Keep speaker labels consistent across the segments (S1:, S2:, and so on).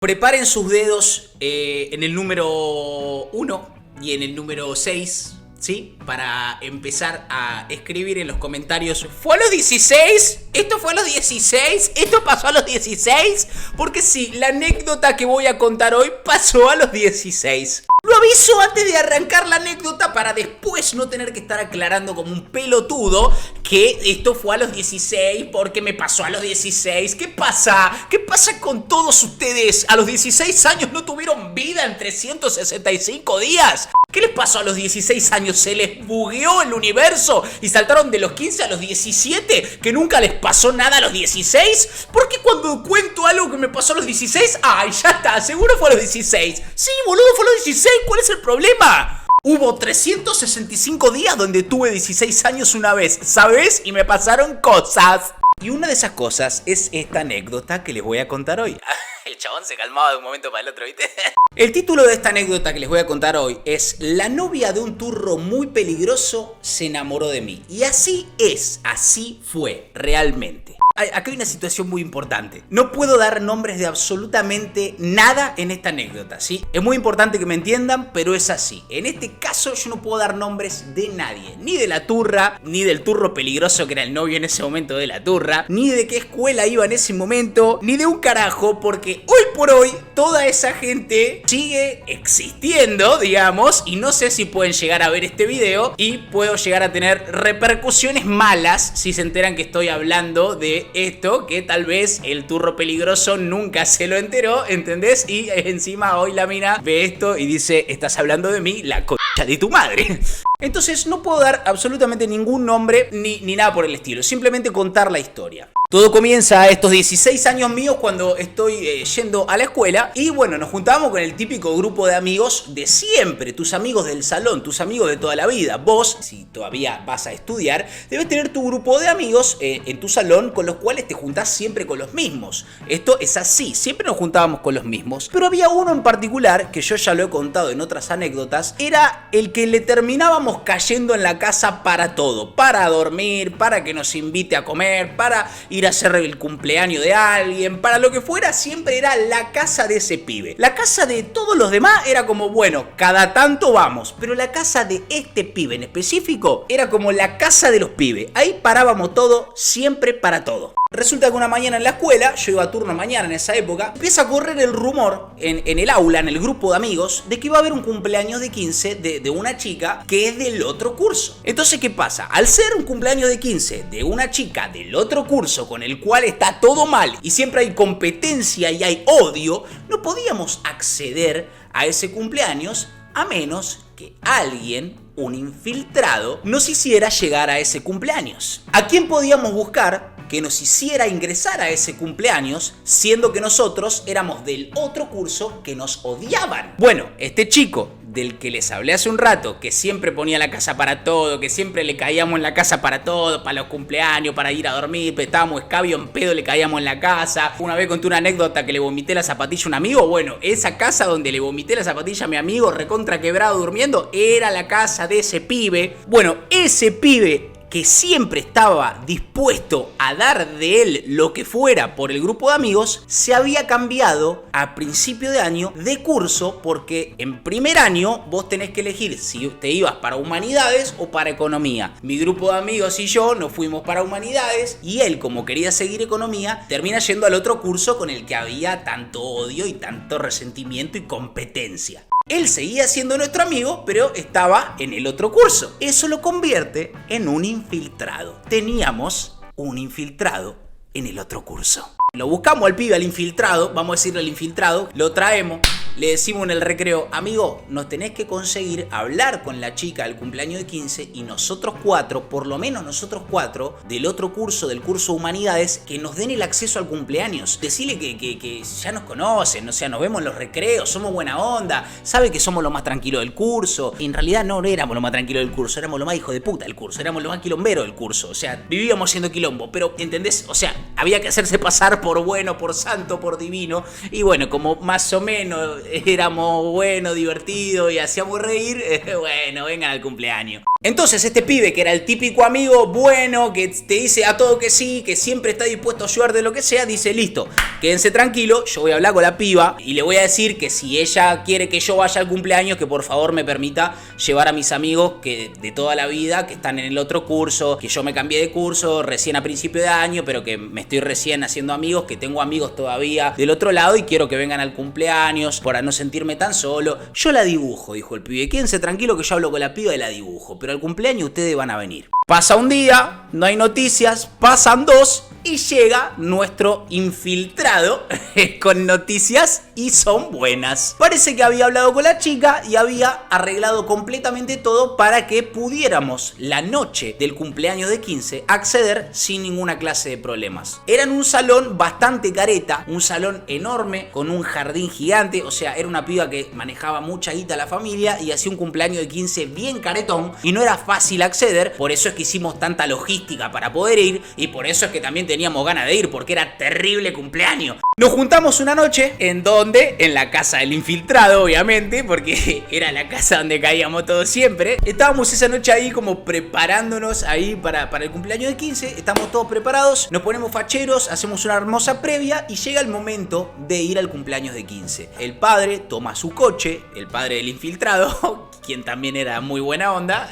S1: Preparen sus dedos en el número 1 y en el número 6, ¿sí? Para empezar a escribir en los comentarios. ¿Fue a los 16? ¿Esto fue a los 16? ¿Esto pasó a los 16? Porque sí, la anécdota que voy a contar hoy pasó a los 16. Lo aviso antes de arrancar la anécdota para después no tener que estar aclarando como un pelotudo que esto fue a los 16 porque me pasó a los 16. ¿Qué pasa? ¿Qué pasa con todos ustedes? ¿A los 16 años no tuvieron vida en 365 días? ¿Qué les pasó a los 16 años? ¿Se les bugueó el universo y saltaron de los 15 a los 17? ¿Que nunca les pasó nada a los 16? ¿Por qué cuando cuento algo que me pasó a los 16? ¡Ay, ya está! Seguro fue a los 16. Sí, boludo, fue a los 16. ¿Cuál es el problema? Hubo 365 días donde tuve 16 años una vez, ¿sabes? Y me pasaron cosas. Y una de esas cosas es esta anécdota que les voy a contar hoy. El chabón se calmaba de un momento para el otro, ¿viste? El título de esta anécdota que les voy a contar hoy es: la novia de un turro muy peligroso se enamoró de mí. Y así es, así fue, realmente. Acá hay una situación muy importante. No puedo dar nombres de absolutamente nada en esta anécdota, ¿sí? Es muy importante que me entiendan, pero es así. En este caso yo no puedo dar nombres de nadie. Ni de la turra, ni del turro peligroso que era el novio en ese momento de la turra, ni de qué escuela iba en ese momento, ni de un carajo, porque hoy por hoy toda esa gente sigue existiendo, digamos, y no sé si pueden llegar a ver este video y puedo llegar a tener repercusiones malas si se enteran que estoy hablando de esto, que tal vez el turro peligroso nunca se lo enteró, ¿entendés? Y encima hoy la mina ve esto y dice: estás hablando de mí, la concha de tu madre. Entonces no puedo dar absolutamente ningún nombre ni nada por el estilo, simplemente contar la historia. Todo comienza a estos 16 años míos cuando estoy yendo a la escuela y bueno, nos juntábamos con el típico grupo de amigos de siempre, tus amigos del salón, tus amigos de toda la vida. Vos, si todavía vas a estudiar, debes tener tu grupo de amigos en tu salón con los cuales te juntás siempre con los mismos. Esto es así, siempre nos juntábamos con los mismos, pero había uno en particular que yo ya lo he contado en otras anécdotas, era el que le terminábamos cayendo en la casa para todo, para dormir, para que nos invite a comer, para ir a hacer el cumpleaños de alguien, para lo que fuera, siempre era la casa de ese pibe. La casa de todos los demás era como, bueno, cada tanto vamos, pero la casa de este pibe en específico era como la casa de los pibes. Ahí parábamos todo, siempre para todo. Resulta que una mañana en la escuela, yo iba a turno mañana en esa época, empieza a correr el rumor en el aula, en el grupo de amigos, de que iba a haber un cumpleaños de 15 de una chica que es del otro curso. Entonces, ¿qué pasa? Al ser un cumpleaños de 15 de una chica del otro curso con el cual está todo mal y siempre hay competencia y hay odio, no podíamos acceder a ese cumpleaños a menos que alguien, un infiltrado, nos hiciera llegar a ese cumpleaños. ¿A quién podíamos buscar que nos hiciera ingresar a ese cumpleaños, siendo que nosotros éramos del otro curso que nos odiaban? Bueno, este chico del que les hablé hace un rato, que siempre ponía la casa para todo, que siempre le caíamos en la casa para todo, para los cumpleaños, para ir a dormir, estábamos escabio en pedo, le caíamos en la casa. Una vez conté una anécdota que le vomité la zapatilla a un amigo. Bueno, esa casa donde le vomité la zapatilla a mi amigo recontra quebrado durmiendo, era la casa de ese pibe. Bueno, ese pibe que siempre estaba dispuesto a dar de él lo que fuera por el grupo de amigos, se había cambiado a principio de año de curso, porque en primer año vos tenés que elegir si te ibas para humanidades o para economía. Mi grupo de amigos y yo nos fuimos para humanidades y él, como quería seguir economía, termina yendo al otro curso con el que había tanto odio y tanto resentimiento y competencia. Él seguía siendo nuestro amigo, pero estaba en el otro curso. Eso lo convierte en un infiltrado. Teníamos un infiltrado en el otro curso. Lo buscamos al pibe, al infiltrado, vamos a decirle al infiltrado, lo traemos, le decimos en el recreo: amigo, nos tenés que conseguir hablar con la chica del cumpleaños de 15 y nosotros cuatro, por lo menos nosotros cuatro, del otro curso, del curso Humanidades, que nos den el acceso al cumpleaños. Decirle que ya nos conocen, o sea, nos vemos en los recreos, somos buena onda, sabe que somos lo más tranquilo del curso. Y en realidad no éramos lo más tranquilo del curso, éramos lo más hijo de puta del curso, éramos lo más quilombero del curso, o sea, vivíamos siendo quilombo, pero ¿entendés? O sea, había que hacerse pasar por bueno, por santo, por divino, y bueno, como más o menos éramos buenos, divertidos y hacíamos reír, bueno, vengan al cumpleaños. Entonces este pibe, que era el típico amigo bueno, que te dice a todo que sí, que siempre está dispuesto a ayudar de lo que sea, dice: listo, quédense tranquilo, yo voy a hablar con la piba y le voy a decir que si ella quiere que yo vaya al cumpleaños, que por favor me permita llevar a mis amigos que de toda la vida, que están en el otro curso, que yo me cambié de curso recién a principio de año, pero que me estoy recién haciendo amigos, que tengo amigos todavía del otro lado y quiero que vengan al cumpleaños para no sentirme tan solo. Yo la dibujo, dijo el pibe, quédense tranquilo que yo hablo con la piba y la dibujo, pero al cumpleaños ustedes van a venir. Pasa un día, no hay noticias, pasan dos y llega nuestro infiltrado con noticias y son buenas. Parece que había hablado con la chica y había arreglado completamente todo para que pudiéramos la noche del cumpleaños de 15 acceder sin ninguna clase de problemas. Era en un salón bastante careta, un salón enorme con un jardín gigante, o sea, era una piba que manejaba mucha guita a la familia y hacía un cumpleaños de 15 bien caretón y no era fácil acceder, por eso es que hicimos tanta logística para poder ir y por eso es que también teníamos ganas de ir, porque era terrible cumpleaños. Nos juntamos una noche, ¿en donde? En la casa del infiltrado, obviamente, porque era la casa donde caíamos todos siempre. Estábamos esa noche ahí como preparándonos ahí para el cumpleaños de 15, estamos todos preparados, nos ponemos facheros, hacemos una hermosa previa y llega el momento de ir al cumpleaños de 15. El padre toma su coche, el padre del infiltrado, quien también era muy buena onda,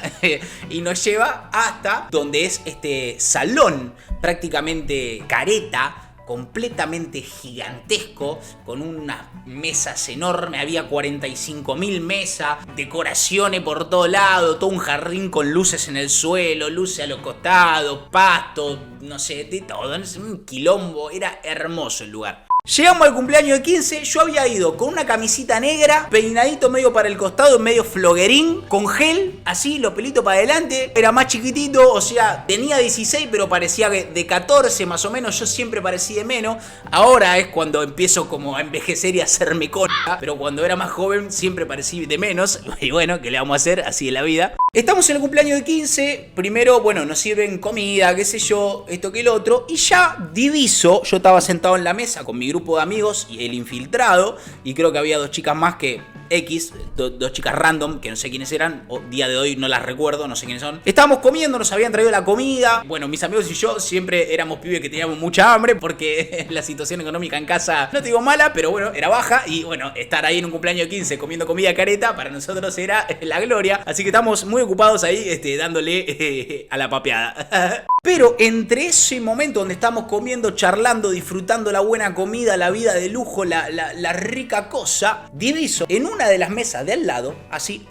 S1: y nos lleva hasta donde es este salón prácticamente careta, completamente gigantesco, con unas mesas enormes, había 45.000 mesas, decoraciones por todo lado, todo un jardín con luces en el suelo, luces a los costados, pasto, no sé, de todo, un quilombo, era hermoso el lugar. Llegamos al cumpleaños de 15, yo había ido con una camisita negra, peinadito medio para el costado, medio floguerín, con gel, así, los pelitos para adelante, era más chiquitito, o sea, tenía 16 pero parecía de 14 más o menos, yo siempre parecía de menos, ahora es cuando empiezo como a envejecer y a hacerme concha, pero cuando era más joven siempre parecía de menos, y bueno, ¿qué le vamos a hacer? Así es la vida. Estamos en el cumpleaños de 15, primero, bueno, nos sirven comida, qué sé yo, esto que el otro, y ya diviso, yo estaba sentado en la mesa con mi grupo de amigos y el infiltrado, y creo que había dos chicas más que X, dos chicas random, que no sé quiénes eran, o día de hoy no las recuerdo, no sé quiénes son. Estábamos comiendo, nos habían traído la comida, bueno, mis amigos y yo siempre éramos pibes que teníamos mucha hambre, porque la situación económica en casa, no te digo mala, pero bueno, era baja, y bueno, estar ahí en un cumpleaños de 15 comiendo comida careta, para nosotros era la gloria, así que estamos muy ocupados ahí, dándole a la papeada. Pero entre ese momento donde estamos comiendo, charlando, disfrutando la buena comida, la vida de lujo, la rica cosa, diviso en una de las mesas de al lado, así,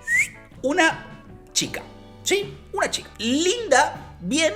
S1: una chica, ¿sí? Una chica. Linda, bien,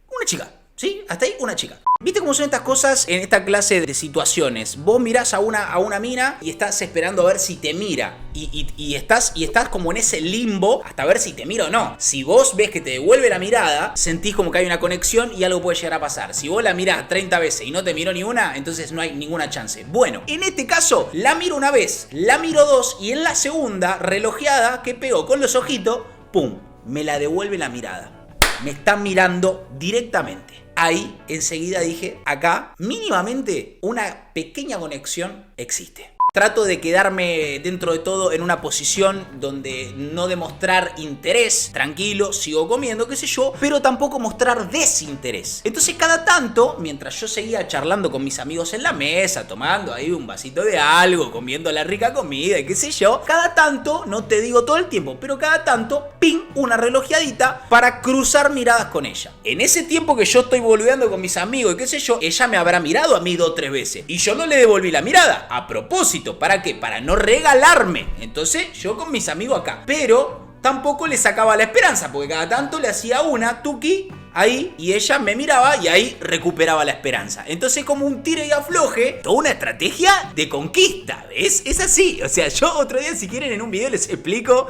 S1: una chica, ¿sí? Hasta ahí una chica. ¿Viste cómo son estas cosas en esta clase de situaciones? Vos mirás a una mina y estás esperando a ver si te mira. Y estás como en ese limbo hasta ver si te mira o no. Si vos ves que te devuelve la mirada, sentís como que hay una conexión y algo puede llegar a pasar. Si vos la mirás 30 veces y no te miró ni una, entonces no hay ninguna chance. Bueno, en este caso, la miro una vez, la miro dos y en la segunda, relojeada, que pegó con los ojitos, ¡pum! Me la devuelve la mirada. Me está mirando directamente. Ahí enseguida dije, acá mínimamente una pequeña conexión existe. Trato de quedarme dentro de todo en una posición donde no demostrar interés, tranquilo, sigo comiendo, qué sé yo, pero tampoco mostrar desinterés. Entonces cada tanto, mientras yo seguía charlando con mis amigos en la mesa, tomando ahí un vasito de algo, comiendo la rica comida y qué sé yo, cada tanto, no te digo todo el tiempo, pero cada tanto, ping, una relojeadita para cruzar miradas con ella. En ese tiempo que yo estoy boludeando con mis amigos y qué sé yo, ella me habrá mirado a mí 2 o 3 veces y yo no le devolví la mirada, a propósito. ¿Para qué? Para no regalarme. Entonces yo con mis amigos acá. Pero tampoco le sacaba la esperanza, porque cada tanto le hacía una tuki ahí y ella me miraba y ahí recuperaba la esperanza. Entonces como un tiro y afloje, toda una estrategia de conquista. Es así. O sea, yo otro día si quieren en un video les explico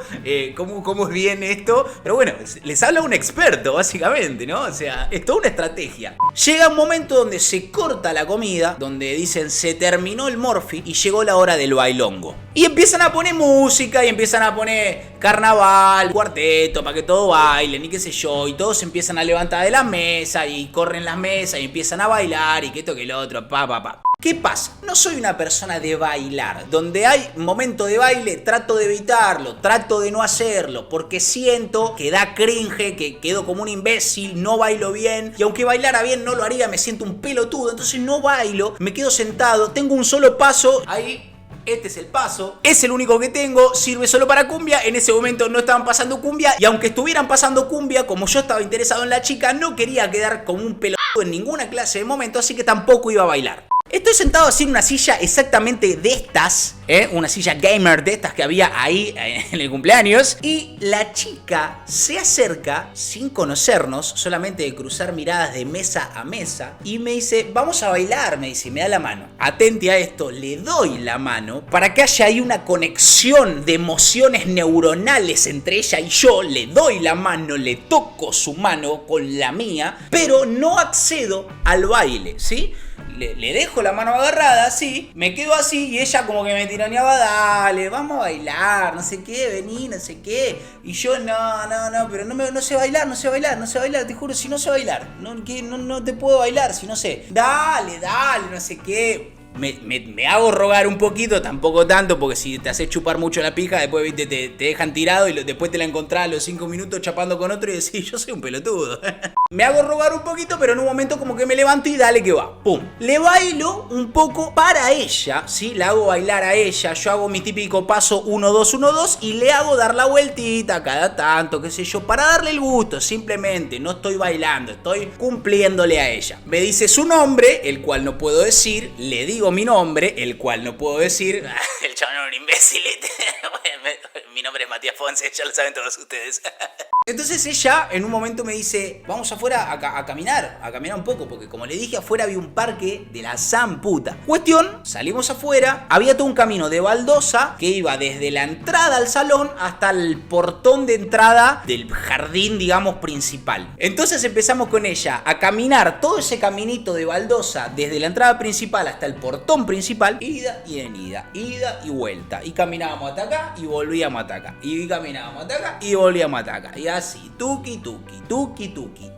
S1: cómo es bien esto. Pero bueno, les habla un experto básicamente, ¿no? O sea, es toda una estrategia. Llega un momento donde se corta la comida, donde dicen se terminó el morfi y llegó la hora del bailongo. Y empiezan a poner música y empiezan a poner carnaval, cuarteto, para que todos bailen y qué sé yo. Y todos empiezan a levantar de la mesa y corren las mesas y empiezan a bailar y que esto que el otro, pa. ¿Qué pasa? No soy una persona de bailar. Donde hay momento de baile, trato de evitarlo, trato de no hacerlo, porque siento que da cringe, que quedo como un imbécil, no bailo bien. Y aunque bailara bien, no lo haría, me siento un pelotudo. Entonces no bailo, me quedo sentado, tengo un solo paso. Ahí. Este es el paso, es el único que tengo, sirve solo para cumbia. En ese momento no estaban pasando cumbia, y aunque estuvieran pasando cumbia, como yo estaba interesado en la chica, no quería quedar como un pelotudo en ninguna clase de momento, así que tampoco iba a bailar. Estoy sentado así en una silla exactamente de estas, una silla gamer de estas que había ahí en el cumpleaños, y la chica se acerca sin conocernos, solamente de cruzar miradas de mesa a mesa, y me dice, vamos a bailar, me dice, me da la mano. Atente a esto, le doy la mano para que haya ahí una conexión de emociones neuronales entre ella y yo. Le doy la mano, le toco su mano con la mía, pero no accedo al baile, ¿sí? Le dejo la mano agarrada, así, me quedo así, y ella como que me tironeaba, dale, vamos a bailar, no sé qué, vení, no sé qué. Y yo, no, pero no sé bailar, te juro, si no sé bailar, no te puedo bailar, si no sé. Dale, no sé qué. Me hago rogar un poquito, tampoco tanto, porque si te haces chupar mucho la pija, después ¿viste? Te dejan tirado y después te la encontrás a los 5 minutos chapando con otro y decís, yo soy un pelotudo. Me hago rogar un poquito, pero en un momento como que me levanto y dale que va. Pum. Le bailo un poco para ella, ¿sí? La hago bailar a ella, yo hago mi típico paso 1-2-1-2 y le hago dar la vueltita cada tanto, qué sé yo, para darle el gusto, simplemente. No estoy bailando, estoy cumpliéndole a ella. Me dice su nombre, el cual no puedo decir, le digo mi nombre, el cual no puedo decir. El chabón era un imbécil. Mi nombre es Matías Ponce, ya lo saben todos ustedes. Entonces ella en un momento me dice, vamos afuera a caminar un poco, porque como le dije, afuera había un parque de la zamputa. Cuestión, salimos afuera, había todo un camino de baldosa que iba desde la entrada al salón hasta el portón de entrada del jardín, digamos, principal. Entonces empezamos con ella a caminar todo ese caminito de baldosa desde la entrada principal hasta el portón principal, ida y venida, ida y vuelta. Y caminábamos hasta acá y volvíamos hasta acá. Y caminábamos hasta acá y volvíamos hasta acá. Y así, tuki,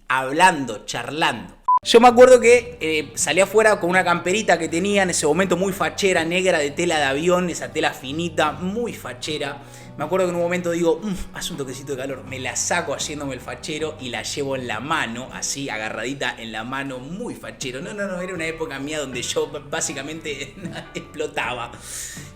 S1: hablando, charlando. Yo me acuerdo que salí afuera con una camperita que tenía en ese momento muy fachera, negra, de tela de avión, esa tela finita, muy fachera. Me acuerdo que en un momento digo, hace un toquecito de calor, me la saco haciéndome el fachero y la llevo en la mano, así agarradita en la mano, muy fachero. No, era una época mía donde yo básicamente explotaba.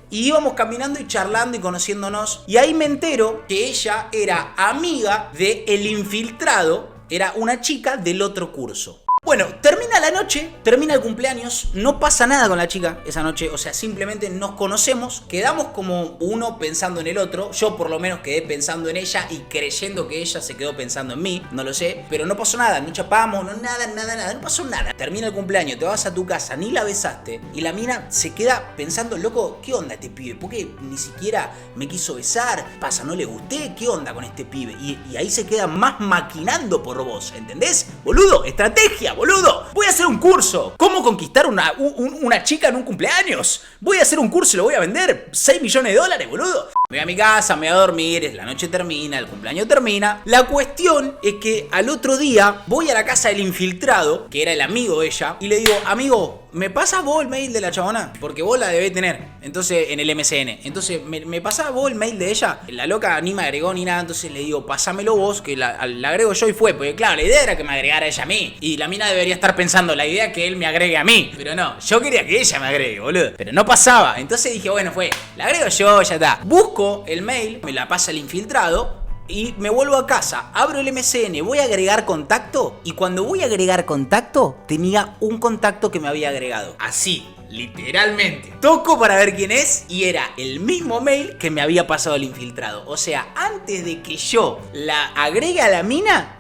S1: Y íbamos caminando y charlando y conociéndonos, y ahí me entero que ella era amiga de El Infiltrado, era una chica del otro curso. Bueno, termina la noche, termina el cumpleaños, no pasa nada con la chica esa noche, o sea, simplemente nos conocemos, quedamos como uno pensando en el otro, yo por lo menos quedé pensando en ella y creyendo que ella se quedó pensando en mí, no lo sé, pero no pasó nada, no chapamos, no nada, no pasó nada. Termina el cumpleaños, te vas a tu casa, ni la besaste, y la mina se queda pensando, loco, ¿qué onda este pibe? ¿Por qué ni siquiera me quiso besar? ¿Pasa, no le gusté? ¿Qué onda con este pibe? Y ahí se queda más maquinando por vos, ¿entendés? Boludo, estrategia. Boludo, voy a hacer un curso. ¿Cómo conquistar una chica en un cumpleaños? Voy a hacer un curso y lo voy a vender. $6 millones, boludo. Me voy a mi casa, me voy a dormir, la noche termina, el cumpleaños termina. La cuestión es que al otro día voy a la casa del infiltrado, que era el amigo de ella, y le digo, amigo, ¿me pasas vos el mail de la chabona? Porque vos la debés tener, entonces, en el MSN. Entonces, ¿me pasás vos el mail de ella? La loca ni me agregó ni nada, entonces le digo, pásamelo vos, que la agrego yo y fue. Porque claro, la idea era que me agregara ella a mí. Y la mina debería estar pensando, la idea que él me agregue a mí. Pero no, yo quería que ella me agregue, boludo. Pero no pasaba. Entonces dije, bueno, la agrego yo, ya está. Busco el mail, me la pasa el infiltrado y me vuelvo a casa, abro el MSN, voy a agregar contacto, y cuando voy a agregar contacto, tenía un contacto que me había agregado. Así, literalmente. Toco para ver quién es y era el mismo mail que me había pasado el infiltrado. O sea, antes de que yo la agregue a la mina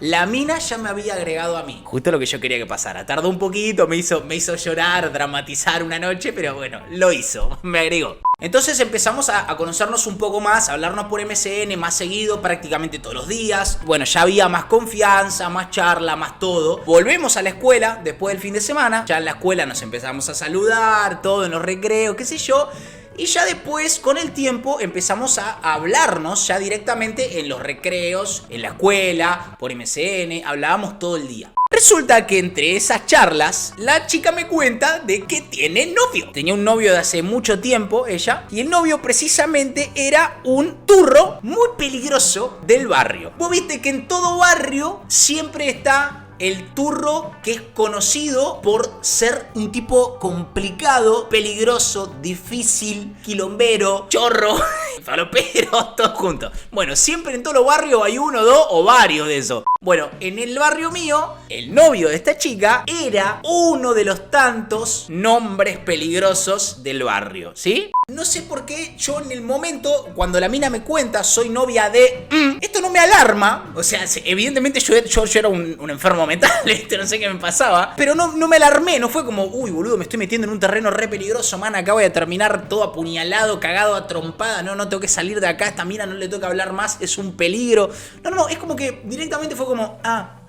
S1: ya me había agregado a mí. Justo lo que yo quería que pasara. Tardó un poquito, me hizo llorar, dramatizar una noche, pero bueno, lo hizo, me agregó. Entonces empezamos a conocernos un poco más, a hablarnos por MSN más seguido, prácticamente todos los días. Bueno, ya había más confianza, más charla, más todo. Volvemos a la escuela después del fin de semana. Ya en la escuela nos empezamos a saludar, todo en los recreos, qué sé yo. Y ya después, con el tiempo, empezamos a hablarnos ya directamente en los recreos, en la escuela, por MSN, hablábamos todo el día. Resulta que entre esas charlas, la chica me cuenta de que tiene novio. Tenía un novio de hace mucho tiempo, ella, y el novio precisamente era un turro muy peligroso del barrio. Vos viste que en todo barrio siempre está el turro que es conocido por ser un tipo complicado, peligroso, difícil, quilombero, chorro, falopero, todo junto. Bueno, siempre en todos los barrios hay uno, dos o varios de esos. Bueno, en el barrio mío, el novio de esta chica era uno de los tantos nombres peligrosos del barrio, ¿sí? No sé por qué yo en el momento, cuando la mina me cuenta, soy novia de... esto no me alarma. O sea, evidentemente yo era un enfermo mental, no sé qué me pasaba. Pero no me alarmé, no fue como, uy, boludo, me estoy metiendo en un terreno re peligroso, man, acá voy a terminar todo apuñalado, cagado a trompada. No tengo que salir de acá, a esta mina no le toca hablar más, es un peligro. No, es como que directamente fue como,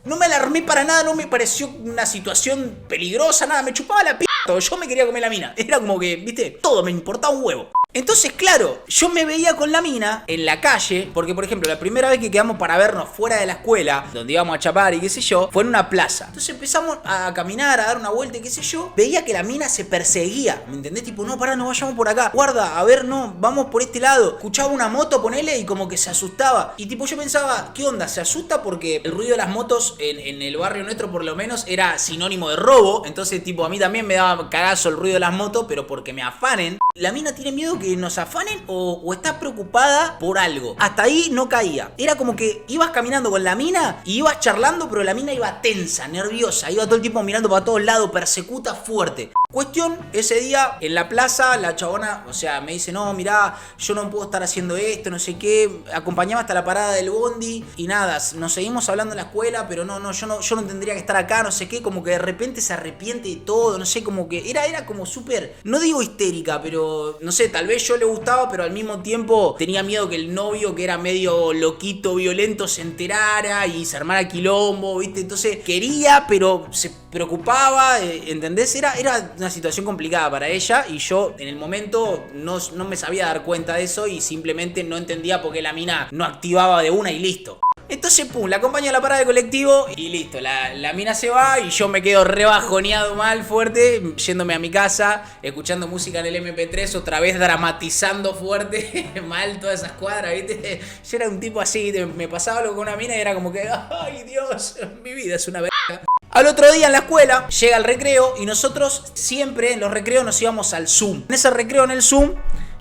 S1: no me alarmé para nada, no me pareció una situación peligrosa, nada, me chupaba la p***, yo me quería comer la mina. Era como que, viste, todo me importaba un huevo. Entonces, claro, yo me veía con la mina en la calle, porque por ejemplo, la primera vez que quedamos para vernos fuera de la escuela, donde íbamos a chapar y qué sé yo, fue en una plaza. Entonces empezamos a caminar, a dar una vuelta y qué sé yo, veía que la mina se perseguía, ¿me entendés? Tipo, no, pará, no vayamos por acá, guarda, a ver, no, vamos por este lado. Escuchaba una moto, ponele, y como que se asustaba. Y tipo, yo pensaba, ¿qué onda? ¿Se asusta? Porque el ruido de las motos en el barrio nuestro, por lo menos, era sinónimo de robo. Entonces, tipo, a mí también me daba cagazo el ruido de las motos, pero porque me afanen. La mina tiene miedo que nos afanen o está preocupada por algo. Hasta ahí no caía. Era como que ibas caminando con la mina y ibas charlando, pero la mina iba tensa, nerviosa. Iba todo el tiempo mirando para todos lados, persecuta fuerte. Cuestión, ese día en la plaza, la chabona, o sea, me dice, no, mirá, yo no puedo estar haciendo esto, no sé qué. Acompañaba hasta la parada del bondi y nada, nos seguimos hablando en la escuela, pero yo no tendría que estar acá, no sé qué. Como que de repente se arrepiente de todo, no sé, como que era como súper, no digo histérica, pero no sé, tal vez yo le gustaba, pero al mismo tiempo tenía miedo que el novio, que era medio loquito, violento, se enterara y se armara quilombo, ¿viste? Entonces quería, pero se preocupaba, ¿entendés? Era una situación complicada para ella y yo en el momento no me sabía dar cuenta de eso y simplemente no entendía por qué la mina no activaba de una y listo. Entonces, pum, la acompaño a la parada de colectivo y listo, la mina se va y yo me quedo rebajoneado mal, fuerte, yéndome a mi casa, escuchando música en el MP3, otra vez dramatizando fuerte, mal todas esas cuadras, ¿viste? Yo era un tipo así, me pasaba algo con una mina y era como que, ay Dios, mi vida es una verga. Al otro día en la escuela llega el recreo y nosotros siempre en los recreos nos íbamos al Zoom. En ese recreo en el Zoom,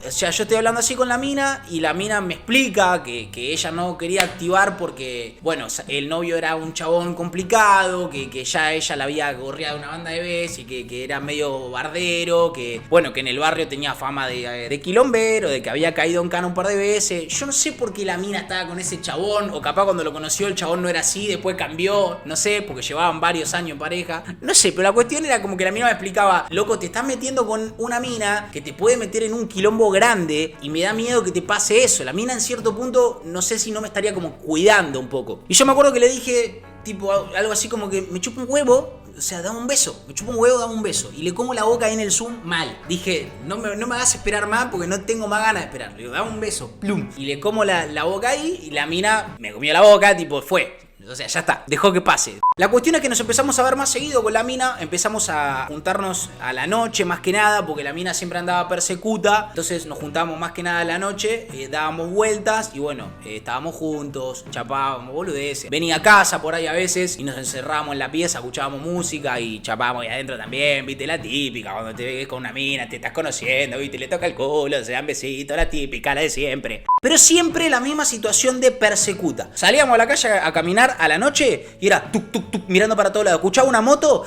S1: o sea, yo estoy hablando así con la mina y la mina me explica que ella no quería activar porque, bueno, el novio era un chabón complicado, que ya ella la había gorreado una banda de veces y que era medio bardero, que, bueno, que en el barrio tenía fama de quilombero, de que había caído en cana un par de veces. Yo no sé por qué la mina estaba con ese chabón, o capaz cuando lo conoció el chabón no era así, después cambió, no sé, porque llevaban varios años en pareja. No sé, pero la cuestión era como que la mina me explicaba, loco, te estás metiendo con una mina que te puede meter en un quilombo grande y me da miedo que te pase eso. La mina en cierto punto no sé si no me estaría como cuidando un poco. Y yo me acuerdo que le dije tipo algo así como que me chupa un huevo, o sea, dame un beso, me chupa un huevo, dame un beso. Y le como la boca ahí en el Zoom mal. Dije, no me hagas esperar más porque no tengo más ganas de esperar. Le digo, dame un beso, plum. Y le como la boca ahí y la mina me comió la boca, tipo, fue. O sea, ya está, dejó que pase. La cuestión es que nos empezamos a ver más seguido con la mina. Empezamos a juntarnos a la noche más que nada, porque la mina siempre andaba persecuta. Entonces nos juntábamos más que nada a la noche, dábamos vueltas y bueno, estábamos juntos, chapábamos boludeces. Venía a casa por ahí a veces y nos encerrábamos en la pieza, escuchábamos música y chapábamos ahí adentro también, viste, la típica, cuando te ves con una mina, te estás conociendo, viste, le toca el culo, se dan besitos, la típica, la de siempre. Pero siempre la misma situación de persecuta. Salíamos a la calle a caminar a la noche y era tuk tuk tuk mirando para todos lados. Escuchaba una moto,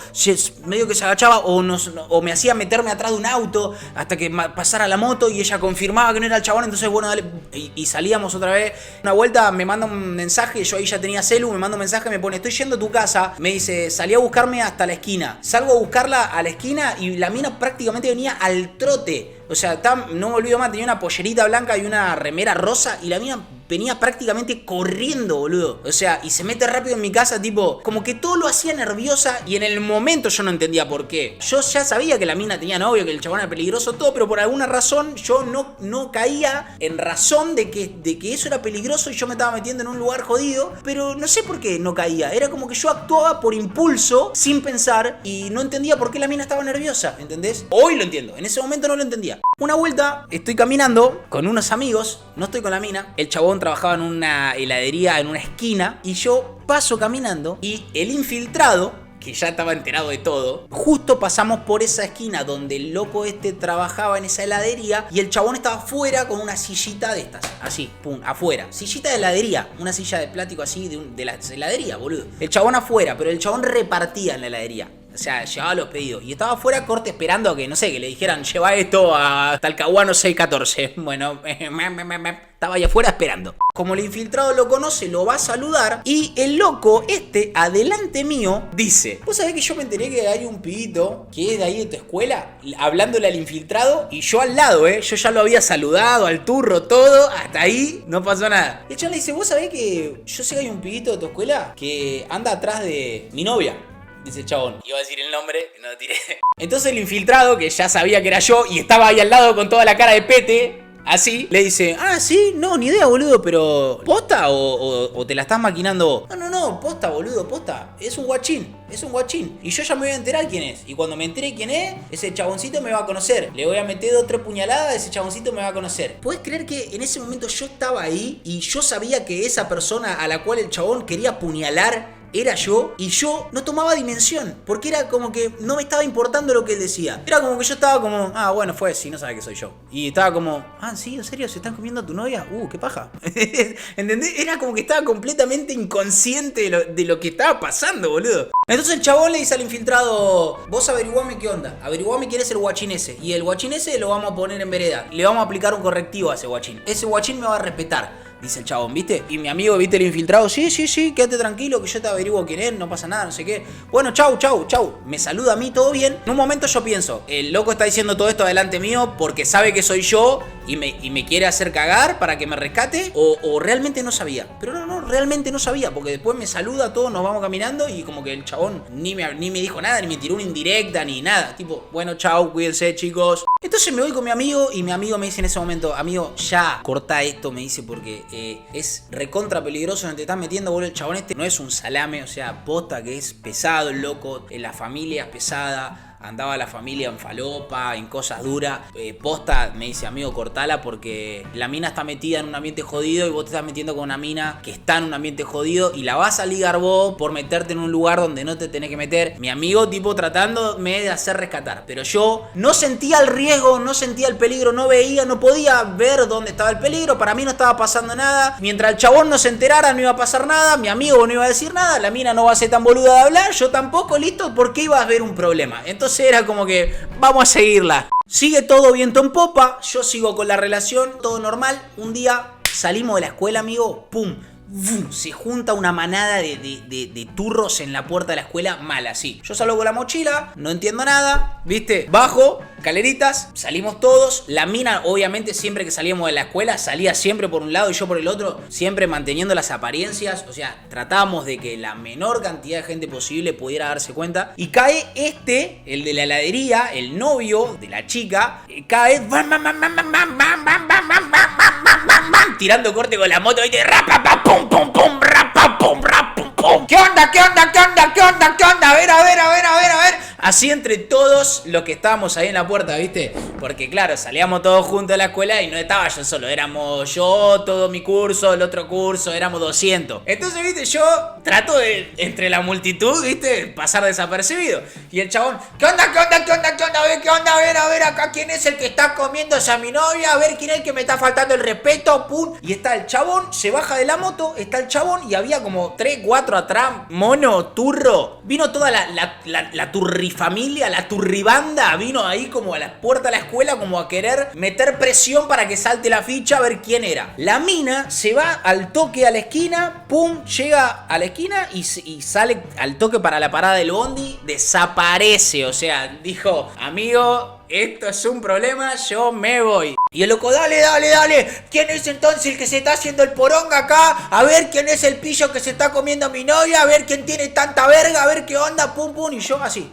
S1: medio que se agachaba o me hacía meterme atrás de un auto hasta que pasara la moto y ella confirmaba que no era el chabón. Entonces bueno, dale, y salíamos otra vez. Una vuelta me manda un mensaje, yo ahí ya tenía celu, me manda un mensaje, me pone, estoy yendo a tu casa. Me dice, salí a buscarme hasta la esquina. Salgo a buscarla a la esquina y la mina prácticamente venía al trote. O sea, no me olvido más, tenía una pollerita blanca y una remera rosa y la mina venía prácticamente corriendo, boludo. O sea, y se mete rápido en mi casa, tipo, como que todo lo hacía nerviosa y en el momento yo no entendía por qué. Yo ya sabía que la mina tenía novio, que el chabón era peligroso, todo, pero por alguna razón yo no caía en razón de que eso era peligroso y yo me estaba metiendo en un lugar jodido, pero no sé por qué no caía. Era como que yo actuaba por impulso, sin pensar, y no entendía por qué la mina estaba nerviosa, ¿entendés? Hoy lo entiendo, en ese momento no lo entendía. Una vuelta, estoy caminando con unos amigos, no estoy con la mina, el chabón trabajaba en una heladería en una esquina, y yo paso caminando, y el infiltrado, que ya estaba enterado de todo, justo pasamos por esa esquina donde el loco este trabajaba en esa heladería y el chabón estaba afuera con una sillita de estas, así, pum, afuera, sillita de heladería, una silla de plástico así de la heladería, boludo. El chabón afuera, pero el chabón repartía en la heladería. O sea, llevaba los pedidos. Y estaba afuera corte esperando a que, no sé, que le dijeran, lleva esto a Talcahuano 614. Bueno, estaba ahí afuera esperando. Como el infiltrado lo conoce, lo va a saludar. Y el loco, adelante mío, dice: ¿vos sabés que yo me enteré que hay un pibito que es de ahí de tu escuela? Hablándole al infiltrado. Y yo al lado, yo ya lo había saludado, al turro, todo. Hasta ahí no pasó nada. Y el chabón le dice: ¿vos sabés que yo sé que hay un pibito de tu escuela que anda atrás de mi novia? Dice el chabón. Iba a decir el nombre, no lo tiré. Entonces el infiltrado, que ya sabía que era yo y estaba ahí al lado con toda la cara de pete, así, le dice: ah, sí, no, ni idea, boludo, pero ¿posta o te la estás maquinando vos? No, posta, boludo, posta. Es un guachín. Y yo ya me voy a enterar quién es. Y cuando me entere quién es, ese chaboncito me va a conocer. Le voy a meter 2 o 3 puñaladas, ese chaboncito me va a conocer. ¿Puedes creer que en ese momento yo estaba ahí y yo sabía que esa persona a la cual el chabón quería apuñalar era yo, y yo no tomaba dimensión, porque era como que no me estaba importando lo que él decía. Era como que yo estaba como, ah, bueno, fue, si no sabe que soy yo. Y estaba como, ah, ¿sí? ¿En serio? ¿Se están comiendo a tu novia? Qué paja. ¿Entendés? Era como que estaba completamente inconsciente de lo que estaba pasando, boludo. Entonces el chabón le dice al infiltrado: vos averiguame qué onda, averiguame quién es el guachín ese. Y el guachín ese lo vamos a poner en vereda. Le vamos a aplicar un correctivo a ese guachín. Ese guachín me va a respetar, dice el chabón, ¿viste? Y mi amigo, ¿viste? El infiltrado: sí, quédate tranquilo que yo te averiguo quién es, no pasa nada, no sé qué. Bueno, chau. Me saluda a mí, todo bien. En un momento yo pienso, el loco está diciendo todo esto delante mío porque sabe que soy yo y me quiere hacer cagar para que me rescate, o realmente no sabía. Pero no, realmente no sabía, porque después me saluda, todos nos vamos caminando y como que el chabón ni me dijo nada, ni me tiró una indirecta, ni nada. Tipo, bueno, chau, cuídense, chicos. Entonces me voy con mi amigo y mi amigo me dice en ese momento: amigo, ya corta esto, me dice, porque es recontra peligroso donde te estás metiendo, boludo. El chabón no es un salame, o sea, posta que es pesado el loco, la familia es pesada. Andaba la familia en falopa, en cosas duras. Posta, me dice, amigo, cortala porque la mina está metida en un ambiente jodido y vos te estás metiendo con una mina que está en un ambiente jodido y la vas a ligar vos por meterte en un lugar donde no te tenés que meter. Mi amigo, tipo, tratándome de hacer rescatar. Pero yo no sentía el riesgo, no sentía el peligro, no veía, no podía ver dónde estaba el peligro. Para mí no estaba pasando nada. Mientras el chabón no se enterara, no iba a pasar nada. Mi amigo no iba a decir nada. La mina no va a ser tan boluda de hablar. Yo tampoco, listo, porque iba a haber un problema. Entonces era como que vamos a seguirla. Sigue todo viento en popa, yo sigo con la relación, todo normal. Un día salimos de la escuela, amigo, pum, se junta una manada de turros en la puerta de la escuela, mal así. Yo salgo con la mochila, no entiendo nada, ¿viste? Bajo, escaleritas, salimos todos. La mina, obviamente, siempre que salíamos de la escuela, salía siempre por un lado y yo por el otro, siempre manteniendo las apariencias. O sea, tratábamos de que la menor cantidad de gente posible pudiera darse cuenta. Y cae el de la heladería, el novio de la chica, cae tirando corte con la moto, ¿viste? Pum, pum, pum, rapa, pum, rap, pum, pum. ¿Qué onda? A ver. Así entre todos los que estábamos ahí en la puerta, ¿viste? Porque claro, salíamos todos juntos de la escuela y no estaba yo solo. Éramos yo, todo mi curso, el otro curso, éramos 200. Entonces, ¿viste? Yo trato de, entre la multitud, ¿viste? Pasar desapercibido. Y el chabón: ¿Qué onda? A ver, acá quién es el que está comiéndose a mi novia. A ver quién es el que me está faltando el respeto, pum. Y está el chabón, se baja de la moto, está el chabón y había como 3, 4 atrás, mono, turro. Vino toda la turrifamilia, la turribanda, vino ahí como a la puerta de la escuela como a querer meter presión para que salte la ficha a ver quién era. La mina se va al toque a la esquina, pum, llega a la esquina y sale al toque para la parada del bondi, desaparece. O sea, dijo: amigo, esto es un problema, yo me voy. Y el loco, dale, dale, dale. ¿Quién es entonces el que se está haciendo el poronga acá? A ver quién es el pillo que se está comiendo a mi novia. A ver quién tiene tanta verga. A ver qué onda, pum, pum. Y yo así.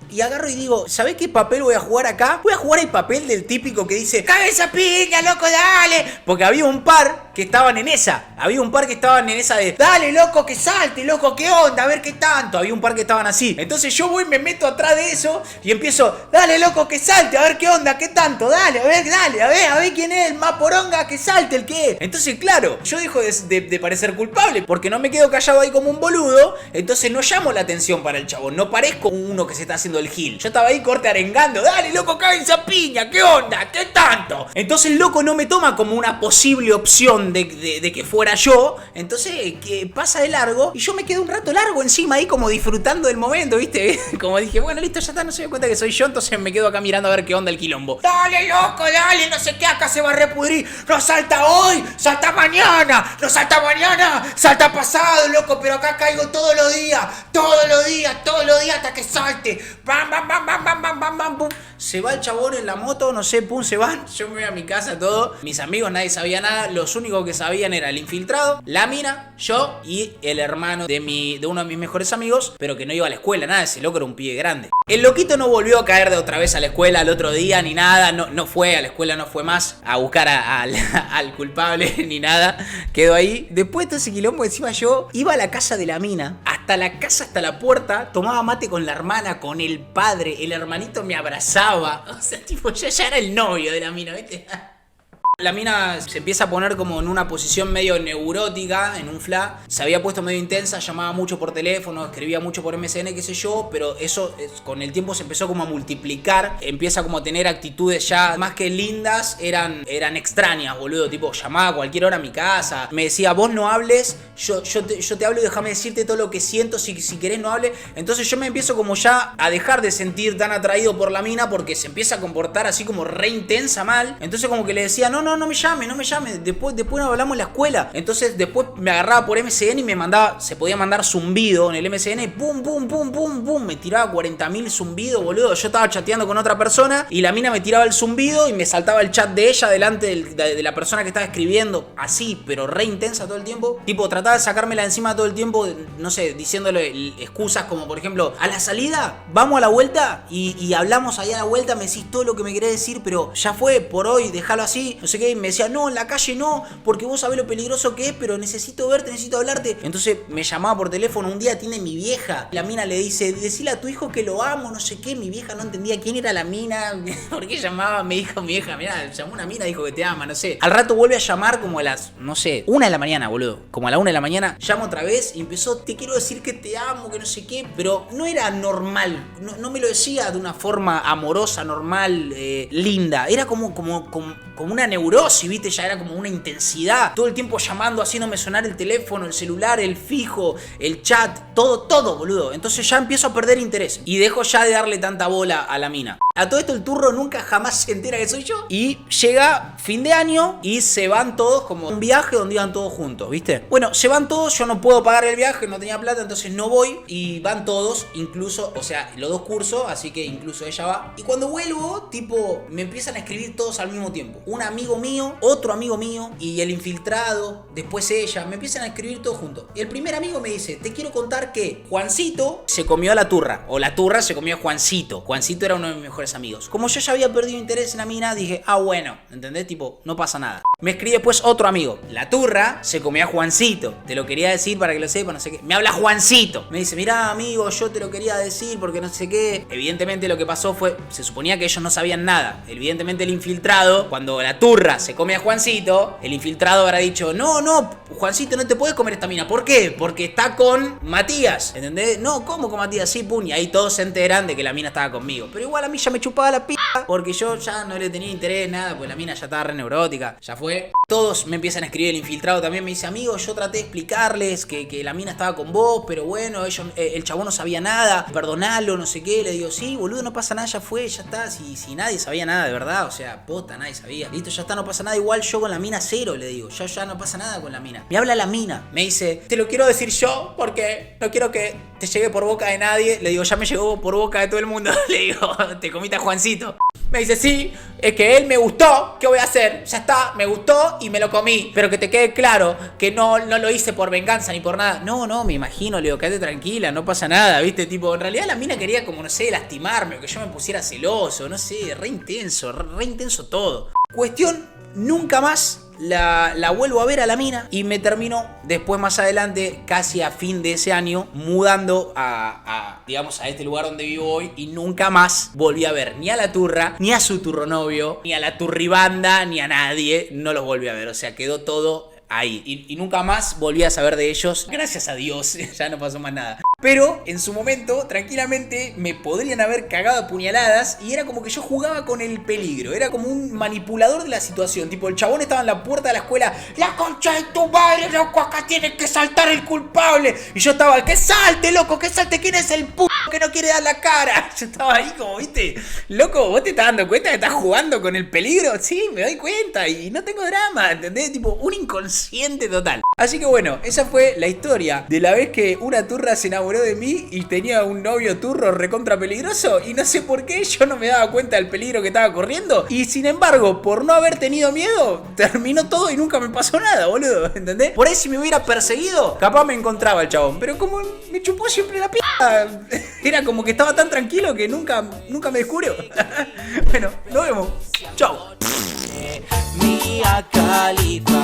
S1: Y agarro y digo, ¿sabés qué papel voy a jugar acá? Voy a jugar el papel del típico que dice, ¡cabeza piña, loco, dale! Porque había un par que estaban en esa. Había un par que estaban en esa de, dale, loco, que salte, loco, ¿qué onda? A ver qué tanto. Había un par que estaban así. Entonces yo voy, me meto atrás de eso y empiezo, dale, loco, que salte, a ver qué onda, qué tanto, dale, a ver quién es el más poronga, que salte, el que es. Entonces, claro, yo dejo de parecer culpable porque no me quedo callado ahí como un boludo. Entonces no llamo la atención para el chabón. No parezco uno que se está haciendo el gil. Yo estaba ahí corte arengando. Dale, loco, cáguense a piña. ¿Qué onda? ¿Qué tanto? Entonces el loco no me toma como una posible opción de que fuera yo. Entonces que pasa de largo y yo me quedo un rato largo encima ahí como disfrutando del momento, ¿viste? Como dije, bueno, listo, ya está, no se dio cuenta que soy yo. Entonces me quedo acá mirando a ver qué onda el quilombo. Dale, loco, dale, no sé qué, acá se va a repudrir. No salta hoy, salta mañana. No salta mañana, salta pasado, loco. Pero acá caigo todos los días hasta que salte. Bam, bam, bam, bam, bam, bam, bam, bam, pum. Se va el chabón en la moto, no sé, pum, se van. Yo me voy a mi casa, todo. Mis amigos, nadie sabía nada. Los únicos que sabían era el infiltrado, la mina, yo y el hermano de uno de mis mejores amigos, pero que no iba a la escuela, nada. Ese loco era un pibe grande. El loquito no volvió a caer de otra vez a la escuela al otro día, ni nada. No fue a la escuela, no fue más a buscar al culpable, ni nada. Quedó ahí. Después de todo ese quilombo, encima yo iba a la casa de la mina, hasta la casa, hasta la puerta, tomaba mate con la hermana, con el padre, el hermanito me abrazaba. O sea, tipo, yo ya era el novio de la mina, ¿viste? La mina se empieza a poner como en una posición medio neurótica, en un fla. Se había puesto medio intensa, llamaba mucho por teléfono, escribía mucho por MSN, qué sé yo. Pero eso con el tiempo se empezó como a multiplicar. Empieza como a tener actitudes ya más que lindas, eran extrañas, boludo. Tipo, llamaba a cualquier hora a mi casa. Me decía, vos no hables, yo te hablo y déjame decirte todo lo que siento. Si querés no hables. Entonces yo me empiezo como ya a dejar de sentir tan atraído por la mina porque se empieza a comportar así como re intensa mal. Entonces como que le decía, no me llame. Después nos hablamos en la escuela. Entonces después me agarraba por MSN y me mandaba, se podía mandar zumbido en el MSN. Pum, pum, pum, pum, pum. Me tiraba 40.000 zumbidos, boludo. Yo estaba chateando con otra persona y la mina me tiraba el zumbido y me saltaba el chat de ella delante de la persona que estaba escribiendo. Así, pero re intensa todo el tiempo. Tipo, trataba de sacármela encima todo el tiempo, no sé, diciéndole excusas como, por ejemplo, a la salida, vamos a la vuelta y hablamos ahí a la vuelta, me decís todo lo que me querés decir, pero ya fue, por hoy, déjalo así, no sé qué. Y me decía, no, en la calle no, porque vos sabés lo peligroso que es, pero necesito verte, necesito hablarte. Entonces me llamaba por teléfono, un día tiene mi vieja, la mina le dice, decile a tu hijo que lo amo, no sé qué. Mi vieja no entendía quién era la mina, por qué llamaba, me dijo mi vieja, mirá, llamó una mina, dijo que te ama, no sé. Al rato vuelve a llamar como a las, no sé, 1 de la mañana, boludo, como a la 1 de la mañana, llamo otra vez y empezó, te quiero decir que te amo, que no sé qué, pero no era normal, no me lo decía de una forma amorosa, normal, linda, era como una neurosis, viste, ya era como una intensidad, todo el tiempo llamando, haciéndome sonar el teléfono, el celular, el fijo, el chat, todo, boludo. Entonces ya empiezo a perder interés y dejo ya de darle tanta bola a la mina. A todo esto el turro nunca jamás se entera que soy yo. Y llega fin de año y se van todos como un viaje donde iban todos juntos, ¿viste? Bueno, se van todos, yo no puedo pagar el viaje, no tenía plata, entonces no voy. Y van todos, incluso, o sea, los dos cursos, así que incluso ella va. Y cuando vuelvo, tipo, me empiezan a escribir todos al mismo tiempo. Un amigo mío, otro amigo mío y el infiltrado, después ella, me empiezan a escribir todos juntos. Y el primer amigo me dice, te quiero contar que Juancito se comió a la turra, o la turra se comió a Juancito. Juancito era uno de mis mejores amigos. Como yo ya había perdido interés en la mina, dije, bueno, ¿entendés? Tipo, no pasa nada. Me escribe después otro amigo, la turra se comió a Juancito. Te lo quería decir para que lo sepa, no sé qué. Me habla Juancito. Me dice, mirá, amigo, yo te lo quería decir porque no sé qué. Evidentemente lo que pasó fue, se suponía que ellos no sabían nada. Evidentemente el infiltrado, cuando la turra se come a Juancito, el infiltrado habrá dicho, no, Juancito, no te puedes comer esta mina. ¿Por qué? Porque está con Matías, ¿entendés? No, ¿cómo con Matías? Sí, pum, y ahí todos se enteran de que la mina estaba conmigo. Pero igual a mí ya me chupaba la p***, porque yo ya no le tenía interés, nada, pues la mina ya estaba re neurótica, ya fue. Todos me empiezan a escribir, el infiltrado también me dice, amigo, yo traté de explicarles que la mina estaba con vos, pero bueno, el chabón no sabía nada, perdonalo, no sé qué. Le digo, sí, boludo, no pasa nada, ya fue, ya está. Si nadie sabía nada, de verdad, o sea, posta, nadie sabía. Listo, ya está, no pasa nada, igual yo con la mina cero, le digo, ya no pasa nada con la mina. Me habla la mina, me dice, te lo quiero decir yo porque no quiero que te llegue por boca de nadie. Le digo, ya me llegó por boca de todo el mundo. Le digo, te comiste a Juancito. Me dice, sí, es que él me gustó, ¿qué voy a hacer? Ya está, me gustó y me lo comí. Pero que te quede claro que no lo hice por venganza ni por nada. No, me imagino, le digo, quédate tranquila, no pasa nada, ¿viste? Tipo, en realidad la mina quería como, no sé, lastimarme o que yo me pusiera celoso, no sé, re intenso todo. Cuestión, nunca más la vuelvo a ver a la mina y me terminó después más adelante, casi a fin de ese año, mudando digamos, a este lugar donde vivo hoy y nunca más volví a ver ni a la turra, ni a su turronovio, ni a la turribanda, ni a nadie, no los volví a ver, o sea, quedó todo ahí y nunca más volví a saber de ellos, gracias a Dios, ya no pasó más nada. Pero en su momento, tranquilamente, me podrían haber cagado a puñaladas y era como que yo jugaba con el peligro. Era como un manipulador de la situación. Tipo, el chabón estaba en la puerta de la escuela. ¡La concha de tu madre, loco! Acá tiene que saltar el culpable. Y yo estaba, ¡que salte, loco! ¡Que salte! ¿Quién es el que no quiere dar la cara? Yo estaba ahí como, ¿viste? Loco, ¿vos te estás dando cuenta que estás jugando con el peligro? Sí, me doy cuenta y no tengo drama, ¿entendés? Tipo, un inconsciente total. Así que bueno, esa fue la historia de la vez que una turra se enamoró de mí y tenía un novio turro recontra peligroso y no sé por qué yo no me daba cuenta del peligro que estaba corriendo y sin embargo, por no haber tenido miedo, terminó todo y nunca me pasó nada, boludo, ¿entendés? Por ahí si me hubiera perseguido, capaz me encontraba el chabón, pero como me chupó siempre la p***, era como que estaba tan tranquilo que nunca me descubrió. Bueno, nos vemos. Chau.
S2: Mia Khalifa.